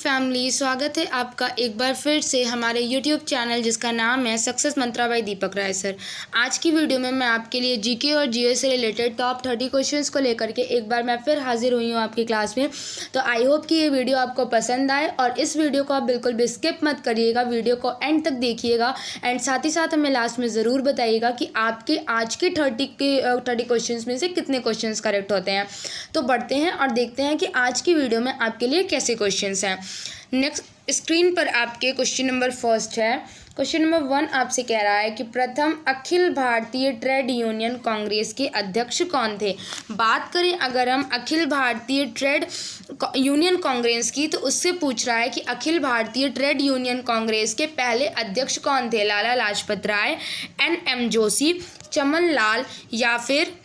Family, स्वागत है आपका एक बार फिर से हमारे यूट्यूब चैनल जिसका नाम है सक्सेस मंत्रा बाय दीपक राय सर। आज की वीडियो में मैं आपके लिए जीके और जीएस से रिलेटेड टॉप 30 क्वेश्चंस को लेकर के एक बार मैं फिर हाजिर हुई हूँ आपकी क्लास में। तो आई होप कि ये वीडियो आपको पसंद आए और इस वीडियो को आप बिल्कुल भी स्किप मत करिएगा, वीडियो को एंड तक देखिएगा एंड साथ ही साथ हमें लास्ट में ज़रूर बताइएगा कि आपके आज के 30 क्वेश्चन में से कितने क्वेश्चन करेक्ट होते हैं। तो बढ़ते हैं और देखते हैं कि आज की वीडियो में आपके लिए कैसे क्वेश्चंस हैं। नेक्स्ट स्क्रीन पर आपके क्वेश्चन नंबर फर्स्ट है। क्वेश्चन नंबर 1 आपसे कह रहा है कि प्रथम अखिल भारतीय ट्रेड यूनियन कांग्रेस के अध्यक्ष कौन थे। बात करें अगर हम अखिल भारतीय ट्रेड यूनियन कांग्रेस की, तो उससे पूछ रहा है कि अखिल भारतीय ट्रेड यूनियन कांग्रेस के पहले अध्यक्ष कौन थे। लाला लाजपत राय, NM जोशी, चमन लाल या फिर।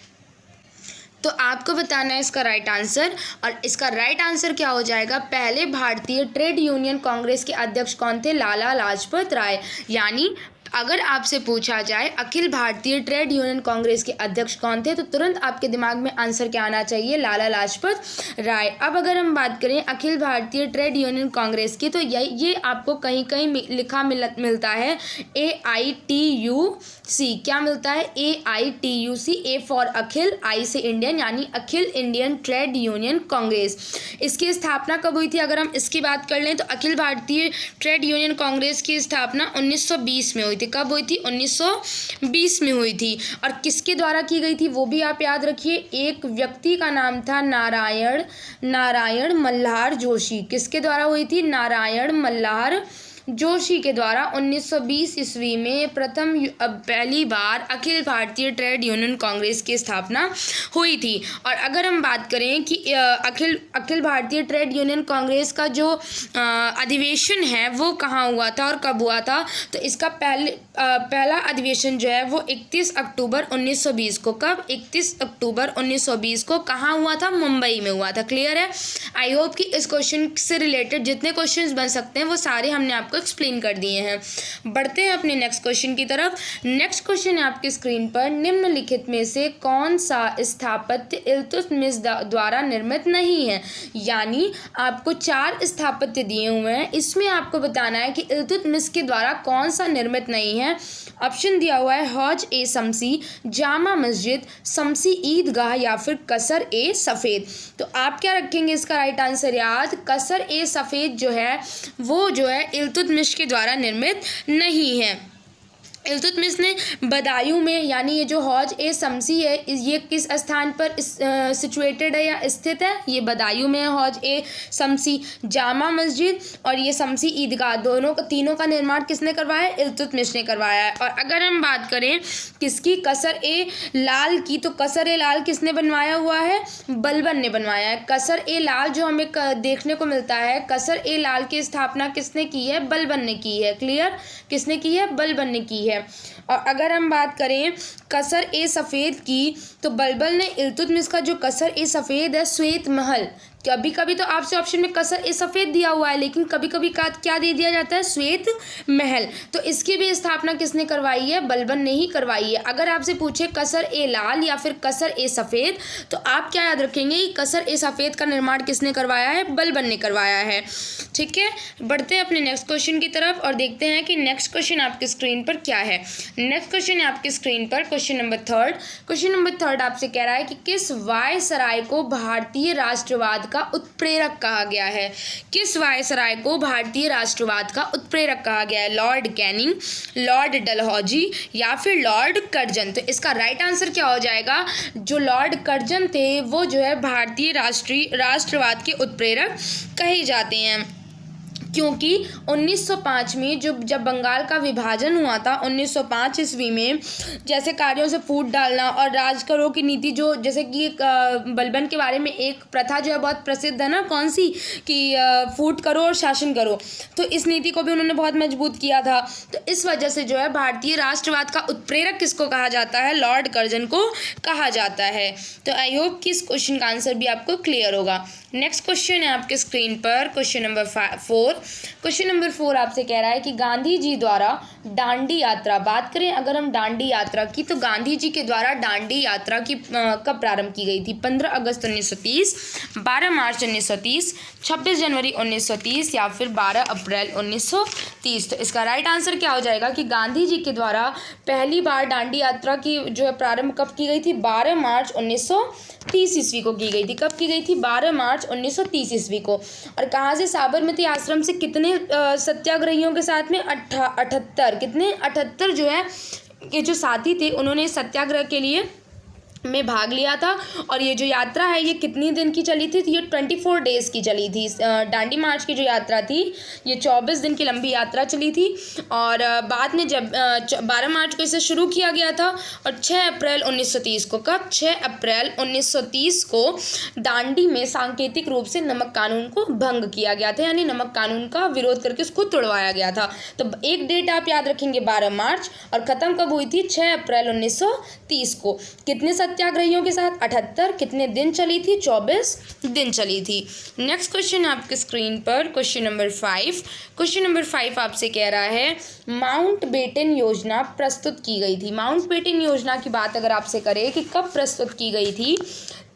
तो आपको बताना है इसका राइट आंसर, और इसका राइट आंसर क्या हो जाएगा। पहले भारतीय ट्रेड यूनियन कांग्रेस के अध्यक्ष कौन थे, लाला लाजपत राय। यानी अगर आपसे पूछा जाए अखिल भारतीय ट्रेड यूनियन कांग्रेस के अध्यक्ष कौन थे, तो तुरंत आपके दिमाग में आंसर क्या आना चाहिए, लाला लाजपत राय। अब अगर हम बात करें अखिल भारतीय ट्रेड यूनियन कांग्रेस की, तो ये आपको कहीं कहीं लिखा मिलता है AITUC। क्या मिलता है, AITUC। A for Akhil, I से इंडियन, यानी अखिल इंडियन ट्रेड यूनियन कांग्रेस। इसकी स्थापना कब हुई थी, अगर हम इसकी बात कर लें तो अखिल भारतीय ट्रेड यूनियन कांग्रेस की स्थापना 1920 में हुई थी। कब हुई थी, 1920 में हुई थी। और किसके द्वारा की गई थी वो भी आप याद रखिए, एक व्यक्ति का नाम था नारायण मल्हार जोशी। किसके द्वारा हुई थी, नारायण मल्हार जोशी के द्वारा 1920 ईस्वी में पहली बार अखिल भारतीय ट्रेड यूनियन कांग्रेस की स्थापना हुई थी। और अगर हम बात करें कि अखिल भारतीय ट्रेड यूनियन कांग्रेस का जो अधिवेशन है वो कहाँ हुआ था और कब हुआ था, तो इसका पहला अधिवेशन जो है वो 31 अक्टूबर 1920 को, कब, 31 अक्टूबर 1920 को कहाँ हुआ था, मुंबई में हुआ था। क्लियर है। आई होप कि इस क्वेश्चन से रिलेटेड जितने क्वेश्चंस बन सकते हैं वो सारे हमने आपको एक्सप्लेन कर दिए हैं। बढ़ते हैं अपने नेक्स्ट क्वेश्चन की तरफ। नेक्स्ट क्वेश्चन है आपकी स्क्रीन पर, निम्नलिखित में से कौन सा स्थापत्य इल्तुतमिश द्वारा निर्मित नहीं है। यानी आपको 4 स्थापत्य दिए हुए हैं, इसमें आपको बताना है कि इल्तुतमिश के द्वारा कौन सा निर्मित नहीं है। ऑप्शन दिया हुआ है हौज ए शमसी, जामा मस्जिद, शमसी ईदगाह या फिर कसर ए सफ़ेद। तो आप क्या रखेंगे इसका राइट आंसर याद, कसर ए सफ़ेद जो है वो जो है इल्तुतमिश के द्वारा निर्मित नहीं है। इल्तुतमिश ने बदायूं में, यानी ये जो हौज ए शमसी है ये किस स्थान पर सिचुएटेड है या स्थित है, ये बदायूं में है हौज ए शमसी। जामा मस्जिद और ये शमसी ईदगाह तीनों का निर्माण किसने करवाया है, इल्तुतमिश ने करवाया है। और अगर हम बात करें किसकी, कसर ए लाल की, तो कसर ए लाल किसने बनवाया हुआ है, बलबन ने बनवाया है। कसर ए लाल जो हमें देखने को मिलता है, कसर ए लाल की स्थापना किसने की है, बलबन ने की है। क्लियर, किसने की है, बलबन ने की है। और अगर हम बात करें कसर ए सफ़ेद की, तो बलबन ने इल्तुतमिश का जो कसर ए सफ़ेद है, श्वेत महल, कभी कभी तो आपसे ऑप्शन में कसर ए सफ़ेद दिया हुआ है लेकिन कभी कभी क्या दे दिया जाता है, श्वेत महल। तो इसकी भी स्थापना किसने करवाई है, बलबन ने ही करवाई है। अगर आपसे पूछे कसर ए लाल या फिर कसर ए सफ़ेद, तो आप क्या याद रखेंगे कि कसर ए सफ़ेद का निर्माण किसने करवाया है, बलबन ने करवाया है। ठीक है, बढ़ते हैं अपने नेक्स्ट क्वेश्चन की तरफ और देखते हैं कि नेक्स्ट क्वेश्चन आपकी स्क्रीन पर क्या है। नेक्स्ट क्वेश्चन है आपकी स्क्रीन पर क्वेश्चन नंबर 3। क्वेश्चन नंबर 3 आपसे कह रहा है कि किस वायसराय को भारतीय राष्ट्रवाद का उत्प्रेरक कहा गया है। किस वायसराय को भारतीय राष्ट्रवाद का उत्प्रेरक कहा गया है, लॉर्ड कैनिंग, लॉर्ड डलहौजी या फिर लॉर्ड कर्जन। तो इसका राइट आंसर क्या हो जाएगा, जो लॉर्ड कर्जन थे वो जो है भारतीय राष्ट्रवाद के उत्प्रेरक कहे जाते हैं। क्योंकि 1905 में जब बंगाल का विभाजन हुआ था 1905 ईस्वी में, जैसे कार्यों से फूट डालना और राज करो की नीति, जो जैसे कि बलबन के बारे में एक प्रथा जो है बहुत प्रसिद्ध है ना, कौन सी, कि फूट करो और शासन करो, तो इस नीति को भी उन्होंने बहुत मजबूत किया था। तो इस वजह से जो है भारतीय राष्ट्रवाद का उत्प्रेरक किसको कहा जाता है, लॉर्ड कर्जन को कहा जाता है। तो आई होप कि इस क्वेश्चन का आंसर भी आपको क्लियर होगा। नेक्स्ट क्वेश्चन है आपके स्क्रीन पर क्वेश्चन नंबर 4। क्वेश्चन नंबर 4 आपसे कह रहा है कि गांधी जी द्वारा दांडी यात्रा, बात करें अगर हम दांडी यात्रा की, तो गांधी जी के द्वारा दांडी यात्रा की कब प्रारंभ की गई थी? 15 अगस्त 1930, 12 मार्च 1930, 26 जनवरी 1930 या फिर 12 अप्रैल 1930। तो इसका राइट आंसर क्या हो जाएगा कि गांधी जी के द्वारा पहली बार दांडी यात्रा की जो है प्रारंभ कब की गई थी? 12 मार्च 1930 ईस्वी को की गई थी। कब की गई थी? 12 मार्च 1930 ईस्वी को। और कहाँ से? साबरमती आश्रम से। कितने सत्याग्रहियों के साथ में? 78। कितने? 78 जो है ये जो साथी थे उन्होंने सत्याग्रह के लिए में भाग लिया था। और ये जो यात्रा है ये कितनी दिन की चली थी? ये 24 डेज़ की चली थी। दांडी मार्च की जो यात्रा थी ये 24 दिन की लंबी यात्रा चली थी। और बाद में जब 12 मार्च को इसे शुरू किया गया था और 6 अप्रैल 1930 को, कब? 6 अप्रैल 1930 को दांडी में सांकेतिक रूप से नमक कानून को भंग किया गया था, यानी नमक कानून का विरोध करके उसको तोड़वाया गया था। तो एक डेट आप याद रखेंगे 12 मार्च, और ख़त्म कब हुई थी? 6 अप्रैल 1930 को। कितने सत्याग्रहियों के साथ? 78। कितने दिन चली थी? 24 दिन चली थी। नेक्स्ट क्वेश्चन आपके स्क्रीन पर क्वेश्चन नंबर 5। क्वेश्चन नंबर 5 आपसे कह रहा है माउंटबेटन योजना प्रस्तुत की गई थी। माउंटबेटन योजना की बात अगर आपसे करें कि कब प्रस्तुत की गई थी?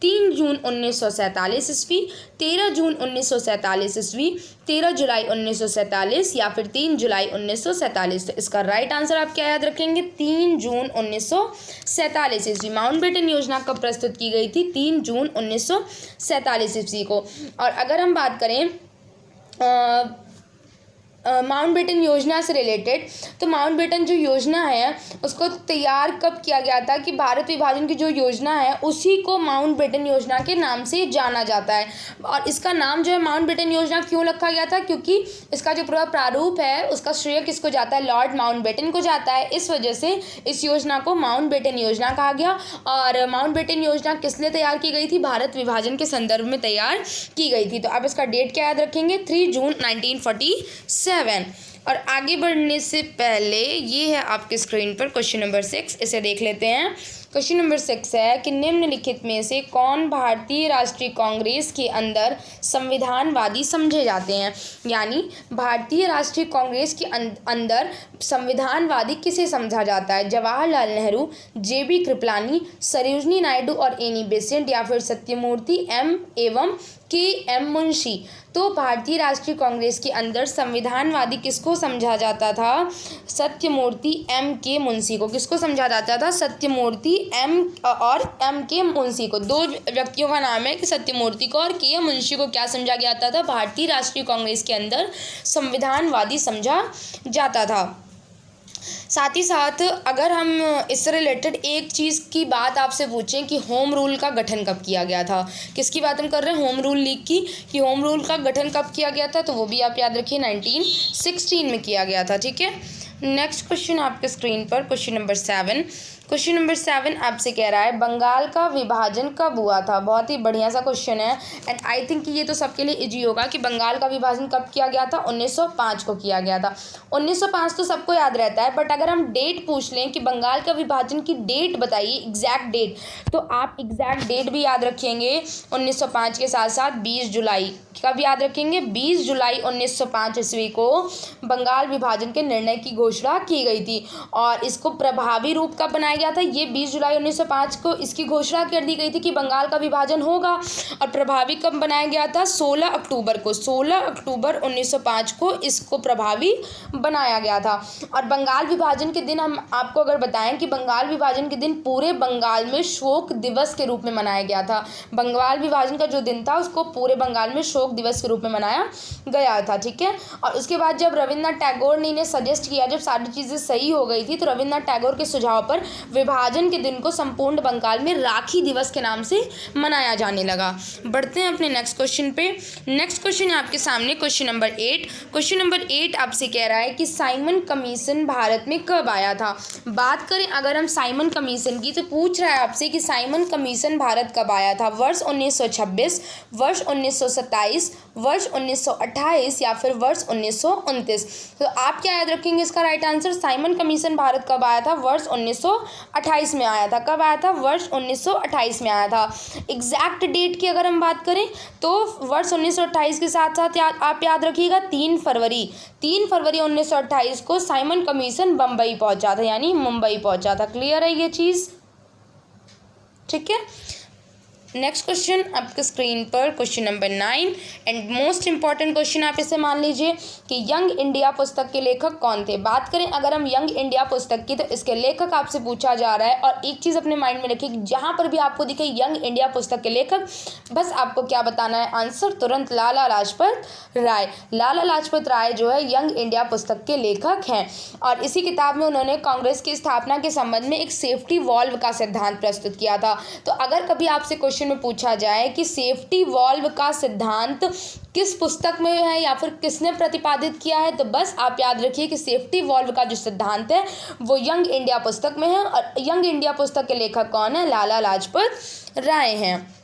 3 जून 1947 ईस्वी, 13 जून 1947 ईस्वी, 13 जुलाई 1947 या फिर 3 जुलाई 1947। तो इसका राइट आंसर आप क्या याद रखेंगे? 3 जून 1947 ईस्वी। माउंटबेटन योजना कब प्रस्तुत की गई थी? 3 जून 1947 ईस्वी को। और अगर हम बात करें माउंटबेटन योजना से रिलेटेड, तो माउंटबेटन जो योजना है उसको तैयार कब किया गया था? कि भारत विभाजन की जो योजना है उसी को माउंटबेटन योजना के नाम से जाना जाता है। और इसका नाम जो है माउंटबेटन योजना क्यों रखा गया था? क्योंकि इसका जो पूरा प्रारूप है उसका श्रेय किसको जाता है? लॉर्ड माउंटबेटन को जाता है। इस वजह से इस योजना को माउंटबेटन योजना कहा गया। और माउंटबेटन योजना किस लिए तैयार की गई थी? भारत विभाजन के संदर्भ में तैयार की गई थी। तो आप इसका डेट क्या याद रखेंगे? 3 जून 1947। और आगे बढ़ने से पहले ये है आपके स्क्रीन पर क्वेश्चन नंबर 6, इसे देख लेते हैं। क्वेश्चन नंबर 6 है कि निम्नलिखित में से कौन भारतीय राष्ट्रीय कांग्रेस के अंदर संविधानवादी समझे जाते हैं? यानी भारतीय राष्ट्रीय कांग्रेस के अंदर संविधानवादी किसे समझा जाता है? जवाहरलाल नेहरू, जेबी कृपलानी, सरोजिनी नायडू और एनी बेसेंट या फिर सत्यमूर्ति एम एवं के.एम. मुंशी। तो भारतीय राष्ट्रीय कांग्रेस के अंदर संविधानवादी किसको समझा जाता था? सत्यमूर्ति एम.के. मुंशी को। किसको समझा जाता था? सत्यमूर्ति एम.के. मुंशी को। दो व्यक्तियों का नाम है कि सत्यमूर्ति को और के.एम. मुंशी को क्या समझा जाता था? भारतीय राष्ट्रीय कांग्रेस के अंदर संविधानवादी समझा जाता था। साथ ही साथ अगर हम इससे रिलेटेड एक चीज़ की बात आपसे पूछें कि होम रूल का गठन कब किया गया था? किसकी बात हम कर रहे हैं? होम रूल लीग की। कि होम रूल का गठन कब किया गया था? तो वो भी आप याद रखिए 1916 में किया गया था। ठीक है। नेक्स्ट क्वेश्चन आपके स्क्रीन पर क्वेश्चन नंबर 7। क्वेश्चन नंबर 7 आपसे कह रहा है बंगाल का विभाजन कब हुआ था? बहुत ही बढ़िया सा क्वेश्चन है एंड आई थिंक ये तो सबके लिए इजी होगा कि बंगाल का विभाजन कब किया गया था? 1905 को किया गया था। 1905 तो सबको याद रहता है, बट अगर हम डेट पूछ लें कि बंगाल का विभाजन की डेट बताइए, एग्जैक्ट डेट, तो आप एग्जैक्ट डेट भी याद रखेंगे 1905 के साथ साथ 20 जुलाई। कब याद रखेंगे? 20 जुलाई 1905 ईस्वी को बंगाल विभाजन के निर्णय की घोषणा की गई थी। और इसको प्रभावी रूप कब बनाया गया था? ये 20 जुलाई 1905 को इसकी घोषणा कर दी गई थी कि बंगाल का विभाजन होगा। और प्रभावी कब बनाया गया था? 16 अक्टूबर को। 16 अक्टूबर 1905 को इसको प्रभावी बनाया गया था। और बंगाल विभाजन के दिन हम आपको अगर बताएं कि बंगाल विभाजन के दिन पूरे बंगाल में शोक दिवस के रूप में मनाया गया था। बंगाल विभाजन का जो दिन था उसको पूरे बंगाल में शोक दिवस के रूप में मनाया गया था। ठीक है। और उसके बाद जब रविन्द्रनाथ टैगोर ने इन्हें सजेस्ट किया, जब सारी चीज़ें सही हो गई थी, तो रविन्द्रनाथ टैगोर के सुझाव पर विभाजन के दिन को संपूर्ण बंगाल में राखी दिवस के नाम से मनाया जाने लगा। बढ़ते हैं अपने नेक्स्ट क्वेश्चन पे। नेक्स्ट क्वेश्चन है आपके सामने क्वेश्चन नंबर 8। क्वेश्चन नंबर 8 आपसे कह रहा है कि साइमन कमीशन भारत में कब आया था? बात करें अगर हम साइमन कमीशन की, तो पूछ रहा है आपसे कि साइमन कमीशन भारत कब आया था? वर्ष 1926, वर्ष 1927, वर्ष 1928 या फिर वर्ष 1929? तो आप क्या याद रखेंगे इसका right answer? Simon commission Bharat कब आया था? वर्ष 1928 में आया था। कब आया था? वर्ष 1928 में आया था। एग्जैक्ट डेट की अगर हम बात करें तो वर्ष 1928 के साथ साथ आप याद रखिएगा 3 फरवरी 1928 को साइमन कमीशन बम्बई पहुंचा था, यानी मुंबई पहुंचा था। क्लियर है ये चीज़? ठीक है। नेक्स्ट क्वेश्चन आपके स्क्रीन पर question number 9 and most important question आप इसे मान लीजिए कि यंग इंडिया पुस्तक के लेखक कौन थे। बात करें अगर हम यंग इंडिया पुस्तक की तो इसके लेखक आपसे पूछा जा रहा है। और एक चीज़ अपने माइंड में रखिए कि जहाँ पर भी आपको दिखे यंग इंडिया पुस्तक के लेखक, बस आपको क्या बताना है आंसर? तुरंत लाला लाजपत राय। लाला लाजपत राय जो है यंग इंडिया पुस्तक के लेखक हैं और इसी किताब में उन्होंने कांग्रेस की स्थापना के संबंध में एक सेफ्टी वॉल्व का सिद्धांत प्रस्तुत किया था। तो अगर कभी आपसे क्वेश्चन में पूछा जाए कि सेफ्टी वॉल्व का सिद्धांत किस पुस्तक में है या फिर किसने प्रतिपादित किया है, तो बस आप याद रखिए कि सेफ्टी वॉल्व का जो सिद्धांत है वो यंग इंडिया पुस्तक में है। और यंग इंडिया पुस्तक के लेखक कौन है? लाला लाजपत राय हैं।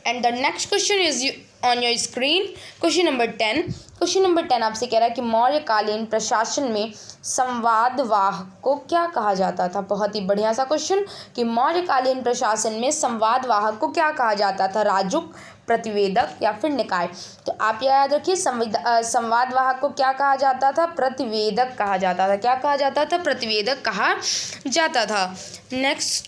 And the next question is on your screen question number 10। Question number 10 आपसे कह रहा है कि मौर्यकालीन प्रशासन में संवादवाह को क्या कहा जाता था। बहुत ही बढ़िया सा क्वेश्चन कि मौर्यकालीन प्रशासन में संवादवाह को क्या कहा जाता था? राजुक, प्रतिवेदक या फिर निकाय? तो आप याद रखिए संवादवाह को क्या कहा जाता था? प्रतिवेदक कहा जाता था। क्या कहा जाता था? प्रतिवेदक कहा जाता था। नेक्स्ट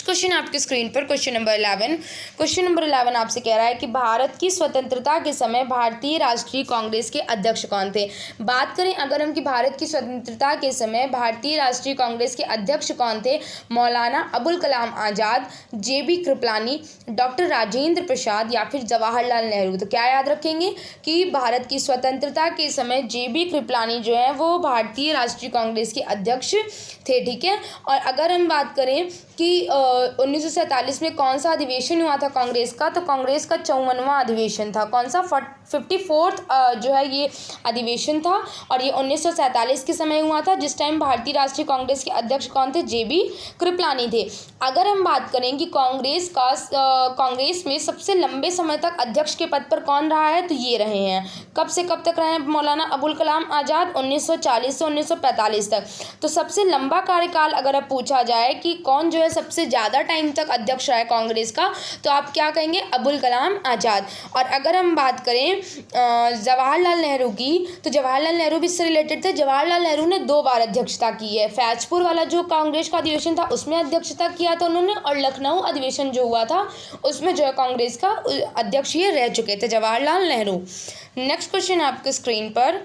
क्वेश्चन आपकी स्क्रीन पर क्वेश्चन नंबर 11। क्वेश्चन नंबर 11 आपसे कह रहा है कि भारत की स्वतंत्रता के समय भारतीय राष्ट्रीय कांग्रेस के अध्यक्ष कौन थे। बात करें अगर हम कि भारत की स्वतंत्रता के समय भारतीय राष्ट्रीय कांग्रेस के अध्यक्ष कौन थे? मौलाना अबुल कलाम आज़ाद, JB कृपलानी, डॉक्टर राजेंद्र प्रसाद या फिर जवाहरलाल नेहरू? तो क्या याद रखेंगे कि भारत की स्वतंत्रता के समय JB कृपलानी जो है वो भारतीय राष्ट्रीय कांग्रेस के अध्यक्ष थे। ठीक है। और अगर हम बात करें कि 1947 में कौन सा अधिवेशन हुआ था कांग्रेस का, तो कांग्रेस का 54वां अधिवेशन था। कौन सा? 54th जो है ये अधिवेशन था और ये 1947 के समय हुआ था, जिस टाइम भारतीय राष्ट्रीय कांग्रेस के अध्यक्ष कौन थे? JB कृपलानी थे। अगर हम बात करें कि कांग्रेस में सबसे लंबे समय तक अध्यक्ष के पद पर कौन रहा है, तो ये रहे हैं। कब से कब तक रहे हैं? मौलाना अबुल कलाम आज़ाद 1940 से 1945 तक। तो सबसे लंबा कार्यकाल अगर अब पूछा जाए कि कौन जो है सबसे ज़्यादा टाइम तक अध्यक्ष रहा है कांग्रेस का, तो आप क्या कहेंगे? अबुल कलाम आज़ाद। और अगर हम बात करें जवाहरलाल नेहरू की, तो जवाहरलाल नेहरू भी इससे रिलेटेड थे। जवाहरलाल नेहरू ने 2 बार अध्यक्षता की है। फैजपुर वाला जो कांग्रेस का अधिवेशन था उसमें अध्यक्षता किया था उन्होंने, और लखनऊ अधिवेशन जो हुआ था उसमें जो है कांग्रेस का अध्यक्ष ये रह चुके थे, जवाहरलाल नेहरू। नेक्स्ट क्वेश्चन आपके स्क्रीन पर।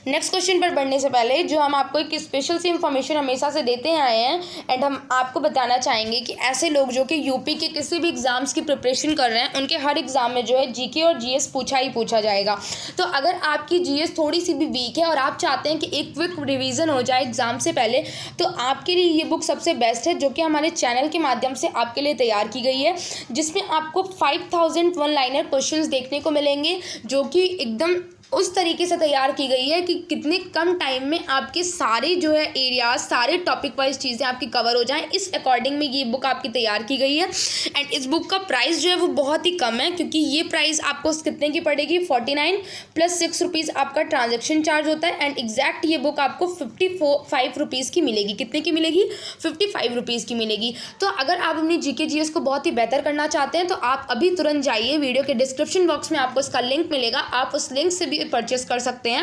नेक्स्ट क्वेश्चन पर बढ़ने से पहले जो हम आपको एक स्पेशल सी इन्फॉर्मेशन हमेशा से देते आए हैं एंड हम आपको बताना चाहेंगे कि ऐसे लोग जो कि यूपी के किसी भी एग्ज़ाम्स की प्रिपरेशन कर रहे हैं उनके हर एग्ज़ाम में जो है जीके और जीएस पूछा जाएगा। तो अगर आपकी जीएस थोड़ी सी भी वीक है और आप चाहते हैं कि एक क्विक रिवीजन हो जाए एग्ज़ाम से पहले, तो आपके लिए ये बुक सबसे बेस्ट है, जो कि हमारे चैनल के माध्यम से आपके लिए तैयार की गई है, जिसमें आपको 5000 वन लाइनर क्वेश्चंस देखने को मिलेंगे, जो कि एकदम उस तरीके से तैयार की गई है कि कितने कम टाइम में आपके सारे जो है एरियाज, सारे टॉपिक वाइज चीज़ें आपकी कवर हो जाएं। इस अकॉर्डिंग में ये बुक आपकी तैयार की गई है एंड इस बुक का प्राइस जो है वो बहुत ही कम है, क्योंकि ये प्राइस आपको कितने की पड़ेगी? 49 + 6 रुपीज़ आपका ट्रांजेक्शन चार्ज होता है एंड एग्जैक्ट ये बुक आपको 55 रुपीज़ की मिलेगी। कितने की मिलेगी? 55 रुपीज़ की मिलेगी। तो अगर आप अपनी जीके जीएस को बहुत ही बेहतर करना चाहते हैं तो आप अभी तुरंत जाइए, वीडियो के डिस्क्रिप्शन बॉक्स में आपको इसका लिंक मिलेगा, आप उस लिंक से भी परचेस कर सकते हैं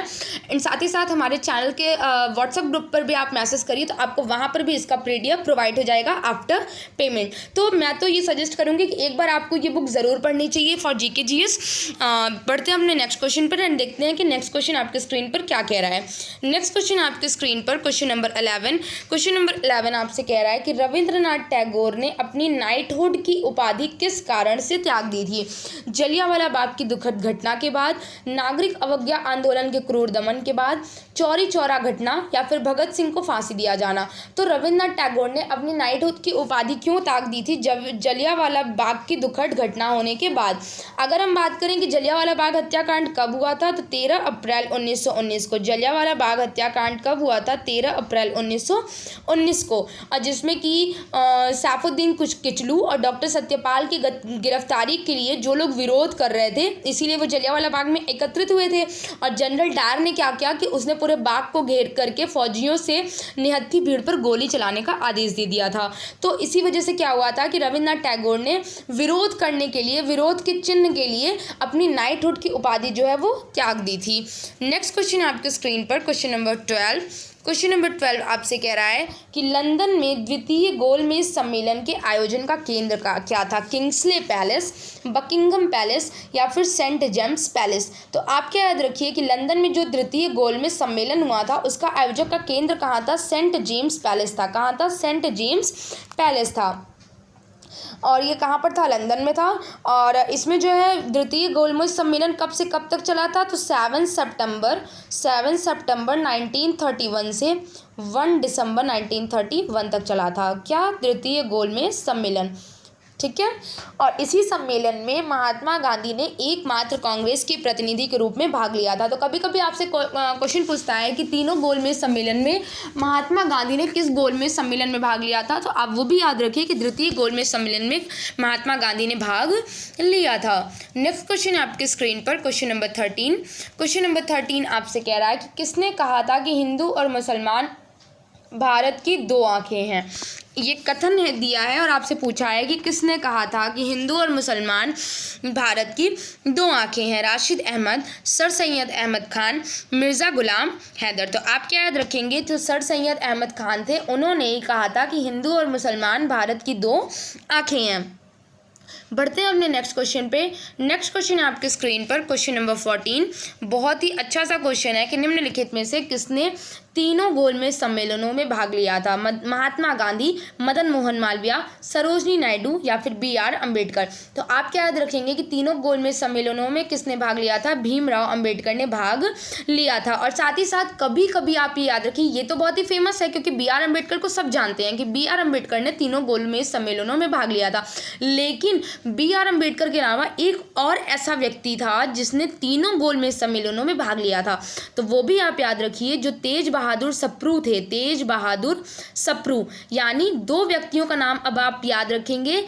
एंड साथ ही साथ हमारे चैनल के व्हाट्सएप ग्रुप पर भी आप मैसेज करिए तो आपको वहाँ पर भी इसका PDF प्रोवाइड हो जाएगा आफ्टर पेमेंट। तो मैं तो ये सजेस्ट करूँगी कि एक बार आपको ये बुक ज़रूर पढ़नी चाहिए फॉर जीके जीएस। बढ़ते हैं अपने नेक्स्ट क्वेश्चन पर एंड देखते हैं कि नेक्स्ट क्वेश्चन आपके स्क्रीन पर क्या कह रहा है। नेक्स्ट क्वेश्चन आपके स्क्रीन पर क्वेश्चन नंबर 11। क्वेश्चन नंबर 11 आपसे कह रहा है कि रविंद्रनाथ टैगोर ने अपनी नाइटहुड की उपाधि किस कारण से त्याग दी थी? जलियांवाला बाग की दुखद घटना के बाद, नागरिक अवज्ञा आंदोलन के क्रूर दमन के बाद, चौरी चौरा घटना या फिर भगत सिंह को फांसी दिया जाना। तो रविन्द्रनाथ टैगोर ने अपनी नाइटहुड की उपाधि क्यों त्याग दी थी? जब जलियांवाला बाग की दुखद घटना होने के बाद। अगर हम बात करें कि जलियांवाला बाग हत्याकांड कब हुआ था, तो 13 अप्रैल 1919 को। जलियांवाला बाग हत्याकांड कब हुआ था? 13 अप्रैल 1919 को, और जिसमें कि सैफुद्दीन किचलू और डॉक्टर सत्यपाल की गिरफ्तारी के लिए जो लोग विरोध कर रहे थे, इसीलिए वो जलियांवाला बाग में एकत्रित हुए थे। और जनरल डायर ने क्या किया कि उसने पूरे बाग को घेर करके फौजियों से निहत्थी भीड़ पर गोली चलाने का आदेश दे दिया था। तो इसी वजह से क्या हुआ था कि रविन्द्रनाथ टैगोर ने विरोध करने के लिए, विरोध के चिन्ह के लिए अपनी नाइटहुड की उपाधि जो है वो त्याग दी थी। नेक्स्ट क्वेश्चन आपके स्क्रीन पर क्वेश्चन नंबर 12। क्वेश्चन नंबर 12 आपसे कह रहा है कि लंदन में द्वितीय गोलमेज सम्मेलन के आयोजन का केंद्र का क्या था? किंग्सले पैलेस, बकिंगम पैलेस या फिर सेंट जेम्स पैलेस। तो आप क्या याद रखिए कि लंदन में जो द्वितीय गोलमेज सम्मेलन हुआ था उसका आयोजक का केंद्र कहाँ था? सेंट जेम्स पैलेस था। कहाँ था? सेंट जेम्स पैलेस था। और ये कहाँ पर था? लंदन में था। और इसमें जो है द्वितीय गोलमेज सम्मेलन कब से कब तक चला था? तो 7 सितंबर 1931 से 1 दिसंबर 1931 तक चला था। क्या? द्वितीय गोलमेज सम्मेलन। ठीक है। और इसी सम्मेलन में महात्मा गांधी ने एकमात्र कांग्रेस के प्रतिनिधि के रूप में भाग लिया था। तो कभी कभी आपसे क्वेश्चन पूछता है कि तीनों गोलमेज सम्मेलन में महात्मा गांधी ने किस गोलमेज सम्मेलन में भाग लिया था, तो आप वो भी याद रखिए कि द्वितीय गोलमेज सम्मेलन में महात्मा गांधी ने भाग लिया था। नेक्स्ट क्वेश्चन आपके स्क्रीन पर क्वेश्चन नंबर 13। क्वेश्चन नंबर 13 आपसे कह रहा है कि किसने कहा था कि हिंदू और मुसलमान भारत की दो आंखें हैं? ये कथन है दिया है और आपसे पूछा है कि किसने कहा था कि हिंदू और मुसलमान भारत की दो आंखें हैं? राशिद अहमद, सर सैयद अहमद खान, मिर्ज़ा गुलाम हैदर। तो आप क्या याद रखेंगे? जो सर सैयद अहमद खान थे उन्होंने ही कहा था कि हिंदू और मुसलमान भारत की दो आंखें हैं। बढ़ते हैं अपने नेक्स्ट क्वेश्चन पे। नेक्स्ट क्वेश्चन आपके स्क्रीन पर क्वेश्चन नंबर 14। बहुत ही अच्छा सा क्वेश्चन है कि निम्नलिखित में से किसने तीनों गोलमेज सम्मेलनों में भाग लिया था? महात्मा गांधी, मदन मोहन मालवीय, सरोजनी नायडू या फिर BR अम्बेडकर। तो आप क्या याद रखेंगे कि तीनों गोलमेज सम्मेलनों में किसने भाग लिया था? भीमराव अम्बेडकर ने भाग लिया था। और साथ ही साथ कभी कभी आप ये याद रखिए, ये तो बहुत ही फेमस है क्योंकि BR अम्बेडकर को सब जानते हैं कि BR अम्बेडकर ने तीनों गोलमेज सम्मेलनों में भाग लिया था। लेकिन BR अम्बेडकर के अलावा एक और ऐसा व्यक्ति था जिसने तीनों गोलमेज सम्मेलनों में भाग लिया था, तो वो भी आप याद रखिए, जो तेज बहादुर सप्रू थे। तेज बहादुर सप्रू, यानी दो व्यक्तियों का नाम अब आप याद रखेंगे,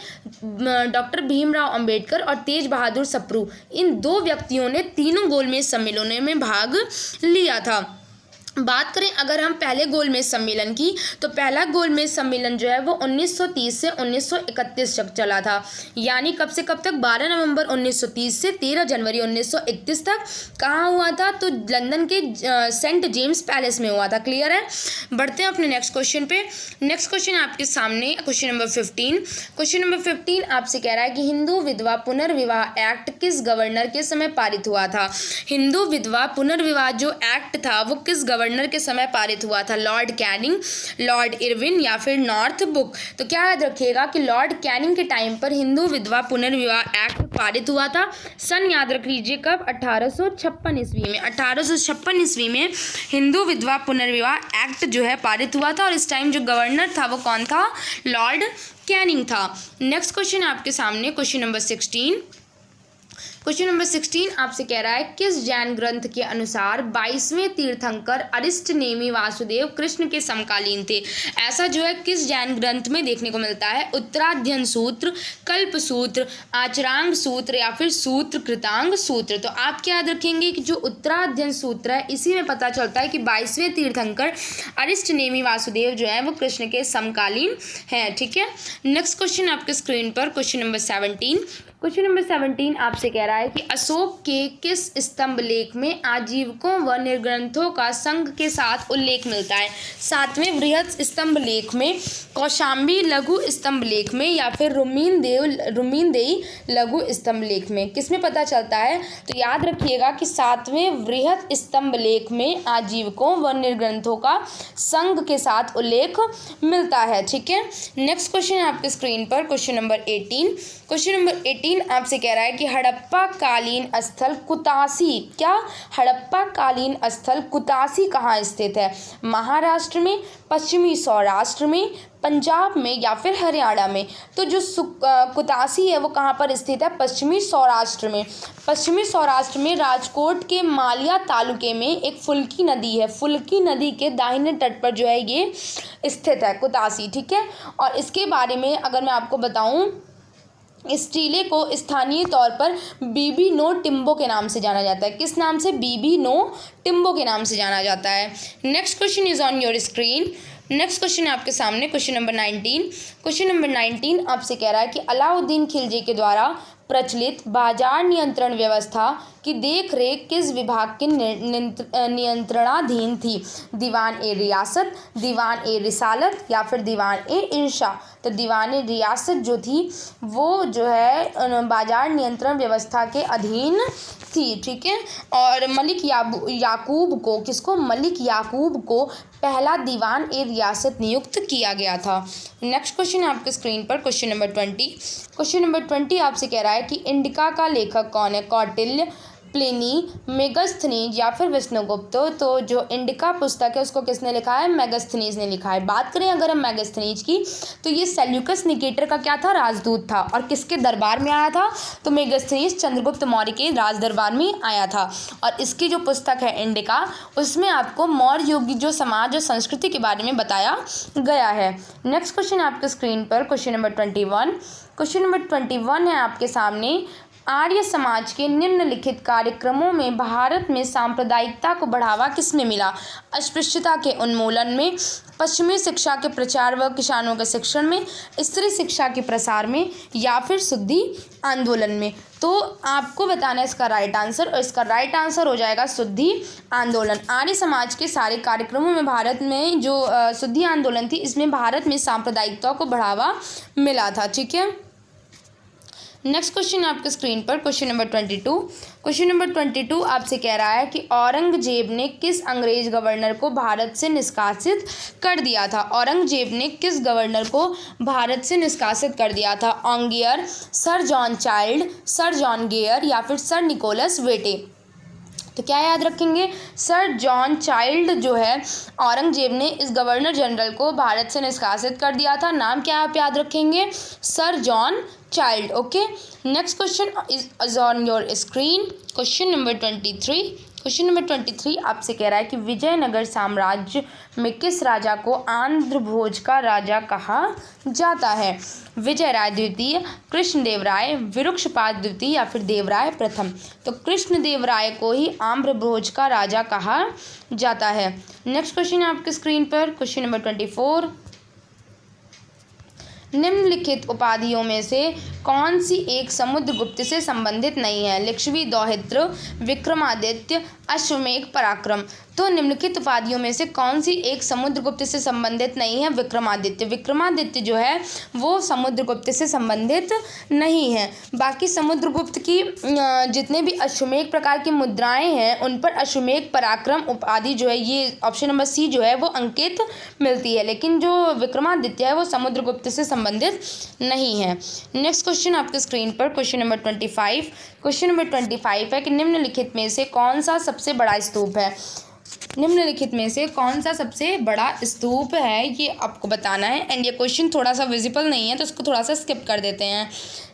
डॉक्टर भीमराव अंबेडकर और तेज बहादुर सप्रू। इन दो व्यक्तियों ने तीनों गोलमेज सम्मेलनों में भाग लिया था। बात करें अगर हम पहले गोलमेज सम्मेलन की, तो पहला गोलमेज सम्मेलन जो है वो 1930 से 1931 तक चला था। यानी कब से कब तक? 12 नवंबर 1930 से 13 जनवरी 1931 तक। कहाँ हुआ था? तो लंदन के सेंट जेम्स पैलेस में हुआ था। क्लियर है? बढ़ते हैं अपने नेक्स्ट क्वेश्चन पे। नेक्स्ट क्वेश्चन आपके सामने क्वेश्चन नंबर 15। क्वेश्चन नंबर 15 आपसे कह रहा है कि हिंदू विधवा पुनर्विवाह एक्ट किस गवर्नर के समय पारित हुआ था? हिंदू विधवा पुनर्विवाह जो एक्ट था वो किस गवर्नर के समय पारित हुआ था? लॉर्ड कैनिंग, लॉर्ड इरविन या फिर नॉर्थ बुक। तो क्या याद रखिएगा कि लॉर्ड कैनिंग के टाइम पर हिंदू विधवा पुनर्विवाह एक्ट पारित हुआ था। सन याद रख लीजिए कब? 1856 ईस्वी में। 1856 ईस्वी में हिंदू विधवा पुनर्विवाह एक्ट जो है पारित हुआ था और इस टाइम जो गवर्नर था वो कौन था? लॉर्ड कैनिंग था। नेक्स्ट क्वेश्चन आपके सामने क्वेश्चन नंबर 16। क्वेश्चन नंबर 16 आपसे कह रहा है किस जैन ग्रंथ के अनुसार 22वें तीर्थंकर अरिष्ट नेमि वासुदेव कृष्ण के समकालीन थे? ऐसा जो है किस जैन ग्रंथ में देखने को मिलता है? उत्तराध्ययन सूत्र, कल्प सूत्र, आचरांग सूत्र या फिर सूत्र कृतांग सूत्र। तो आप क्या याद रखेंगे कि जो उत्तराध्ययन सूत्र है इसी में पता चलता है कि 22वें तीर्थंकर अरिष्ट नेमि वासुदेव जो है वो कृष्ण के समकालीन हैं। ठीक है। नेक्स्ट क्वेश्चन आपके स्क्रीन पर क्वेश्चन नंबर 17। क्वेश्चन नंबर 17 आपसे कह रहा है कि अशोक के किस स्तंभ लेख में आजीवकों व निर्ग्रंथों का संघ के साथ उल्लेख मिलता है? 7वें बृहद स्तंभ लेख में, कौशाम्बी लघु स्तंभ लेख में या फिर रुमीनदेई लघु स्तंभ लेख में? किसमें पता चलता है? तो याद रखिएगा कि 7वें बृहद स्तंभ लेख में आजीवकों व निर्ग्रंथों का संघ के साथ उल्लेख मिलता है। ठीक है। नेक्स्ट क्वेश्चन आपके स्क्रीन पर क्वेश्चन नंबर 18। क्वेश्चन नंबर 18 19 आपसे कह रहा है कि हड़प्पा कालीन स्थल कुतासी, क्या हड़प्पा कालीन स्थल कुतासी कहाँ स्थित है? महाराष्ट्र में, पश्चिमी सौराष्ट्र में, पंजाब में या फिर हरियाणा में? तो जो कुतासी है वो कहाँ पर स्थित है? पश्चिमी सौराष्ट्र में। पश्चिमी सौराष्ट्र में राजकोट के मालिया तालुके में एक फुल्की नदी है, फुल्की नदी के दाहिने तट पर जो है ये स्थित है कुतासी, ठीक है। और इसके बारे में अगर मैं आपको बताऊं, इस टीले को स्थानीय तौर पर बीबी नो टिम्बो के नाम से जाना जाता है। किस नाम से? बीबी नो टिम्बो के नाम से जाना जाता है। Next question is on your screen. Next question है आपके सामने, क्वेश्चन नंबर 19। क्वेश्चन नंबर 19 आपसे कह रहा है कि अलाउद्दीन खिलजी के द्वारा प्रचलित बाजार नियंत्रण व्यवस्था की देख रेख किस विभाग के नियंत्रणाधीन थी? दीवान ए रियासत, दीवान ए रिसालत या फिर दीवान ए इंशा? तो दीवान ए रियासत जो थी वो जो है बाजार नियंत्रण व्यवस्था के अधीन थी, ठीक है। और मलिक याकूब को, किसको? मलिक याकूब को पहला दीवान ए रियासत नियुक्त किया गया था। नेक्स्ट क्वेश्चन है आपके स्क्रीन पर, क्वेश्चन नंबर 20। क्वेश्चन नंबर 20 आपसे कह रहा है कि इंडिका का लेखक कौन है? कौटिल्य, प्लिनी, मेगस्थनीज या फिर विष्णुगुप्त? तो जो इंडिका पुस्तक है उसको किसने लिखा है? मेगस्थनीज ने लिखा है। बात करें अगर हम मेगस्थनीज की, तो ये सेल्यूकस निकेटर का क्या था? राजदूत था। और किसके दरबार में आया था? तो मेगस्थनीज चंद्रगुप्त मौर्य के राज दरबार में आया था। और इसकी जो पुस्तक है इंडिका, उसमें आपको मौर्य युग की जो समाज और संस्कृति के बारे में बताया गया है। नेक्स्ट क्वेश्चन आपके स्क्रीन पर, क्वेश्चन नंबर 21। क्वेश्चन नंबर 21 है आपके सामने, आर्य समाज के निम्नलिखित कार्यक्रमों में भारत में सांप्रदायिकता को बढ़ावा किसमें मिला? अस्पृश्यता के उन्मूलन में, पश्चिमी शिक्षा के प्रचार व किसानों के शिक्षण में, स्त्री शिक्षा के प्रसार में या फिर शुद्धि आंदोलन में? तो आपको बताना है इसका राइट आंसर, और इसका राइट आंसर हो जाएगा शुद्धि आंदोलन। आर्य समाज के सारे कार्यक्रमों में भारत में जो शुद्धि आंदोलन थी, इसमें भारत में सांप्रदायिकता को बढ़ावा मिला था, ठीक है। नेक्स्ट क्वेश्चन आपके स्क्रीन पर, क्वेश्चन नंबर 22। क्वेश्चन नंबर 22 आपसे कह रहा है कि औरंगजेब ने किस अंग्रेज गवर्नर को भारत से निष्कासित कर दिया था? औरंगजेब ने किस गवर्नर को भारत से निष्कासित कर दिया था? Aungier, sir John Child, sir John Gayer या फिर सर निकोलस वेटे? तो क्या याद रखेंगे? सर जॉन चाइल्ड जो है, औरंगजेब ने इस गवर्नर जनरल को भारत से निष्कासित कर दिया था। नाम क्या आप याद रखेंगे? Sir John child, okay. Next question is on your screen, question number 23। Question number 23 आपसे कह रहा है कि विजयनगर साम्राज्य में किस राजा को आंध्र भोज का राजा कहा जाता है? विजयराय द्वितीय, कृष्णदेवराय, विरुक्षपात द्वितीय या फिर देवराय प्रथम? तो कृष्णदेवराय को ही आंध्र भोज का राजा कहा जाता है। नेक्स्ट क्वेश्चन है आपके स्क्रीन पर, क्वेश्चन नंबर 24। निम्नलिखित उपाधियों में से कौन सी एक समुद्रगुप्त से संबंधित नहीं है? लिच्छवी, दौहित्र, विक्रमादित्य, अश्वमेध, पराक्रम? तो निम्नलिखित उपाधियों में से कौन सी एक समुद्रगुप्त से संबंधित नहीं है? विक्रमादित्य। विक्रमादित्य जो है वो समुद्रगुप्त से संबंधित नहीं है। बाकी समुद्रगुप्त की जितने भी अश्वमेध प्रकार की मुद्राएं हैं उन पर अश्वमेध, पराक्रम उपाधि जो है, ये ऑप्शन नंबर सी जो है वो अंकित मिलती है, लेकिन जो विक्रमादित्य है वो समुद्रगुप्त से संबंधित नहीं है। नेक्स्ट क्वेश्चन आपके स्क्रीन पर, क्वेश्चन नंबर 25। क्वेश्चन नंबर 25 है कि निम्नलिखित में से कौन सा सबसे बड़ा स्तूप है? निम्नलिखित में से कौन सा सबसे बड़ा स्तूप है, ये आपको बताना है। एंड ये क्वेश्चन थोड़ा सा विजिबल नहीं है तो इसको थोड़ा सा स्किप कर देते हैं।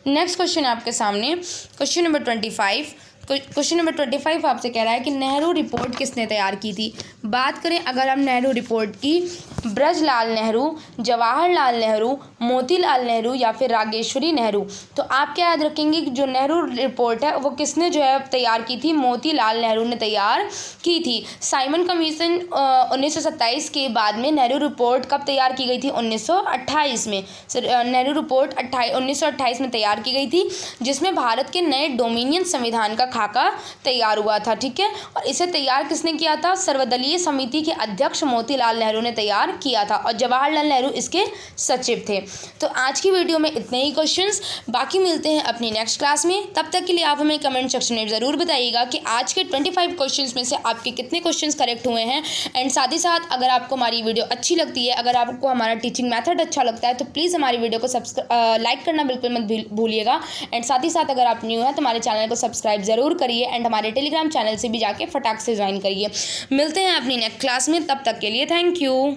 नेक्स्ट क्वेश्चन है आपके सामने, क्वेश्चन नंबर 25। क्वेश्चन नंबर 25 आपसे कह रहा है कि नेहरू रिपोर्ट किसने तैयार की थी? बात करें अगर हम नेहरू रिपोर्ट की, ब्रजलाल नेहरू, जवाहरलाल नेहरू, मोतीलाल नेहरू या फिर रागेश्वरी नेहरू? तो आप क्या याद रखेंगे कि जो नेहरू रिपोर्ट है वो किसने जो है तैयार की थी? मोतीलाल नेहरू ने तैयार की थी। साइमन कमीशन 1927 के बाद में नेहरू रिपोर्ट कब तैयार की गई थी? 1928 में। नेहरू रिपोर्ट 1928 में तैयार की गई थी, जिसमें भारत के नए डोमिनियन संविधान का खाका तैयार हुआ था, ठीक है। और इसे तैयार किसने किया था? सर्वदलीय समिति के अध्यक्ष मोतीलाल नेहरू ने तैयार किया था और जवाहरलाल नेहरू इसके सचिव थे। तो आज की वीडियो में इतने ही क्वेश्चंस, बाकी मिलते हैं अपनी नेक्स्ट क्लास में। तब तक के लिए आप हमें कमेंट सेक्शन में ज़रूर बताइएगा कि आज के 25 क्वेश्चंस में से आपके कितने क्वेश्चंस करेक्ट हुए हैं। एंड साथ ही साथ अगर आपको हमारी वीडियो अच्छी लगती है, अगर आपको हमारा टीचिंग मेथड अच्छा लगता है, तो प्लीज़ हमारी वीडियो को लाइक करना बिल्कुल मत भूलिएगा। एंड साथ ही साथ अगर आप न्यू हैं तो हमारे चैनल को सब्सक्राइब ज़रूर करिए एंड हमारे टेलीग्राम चैनल से भी जाके फटाक से ज्वाइन करिए। मिलते हैं अपनी नेक्स्ट क्लास में, तब तक के लिए थैंक यू।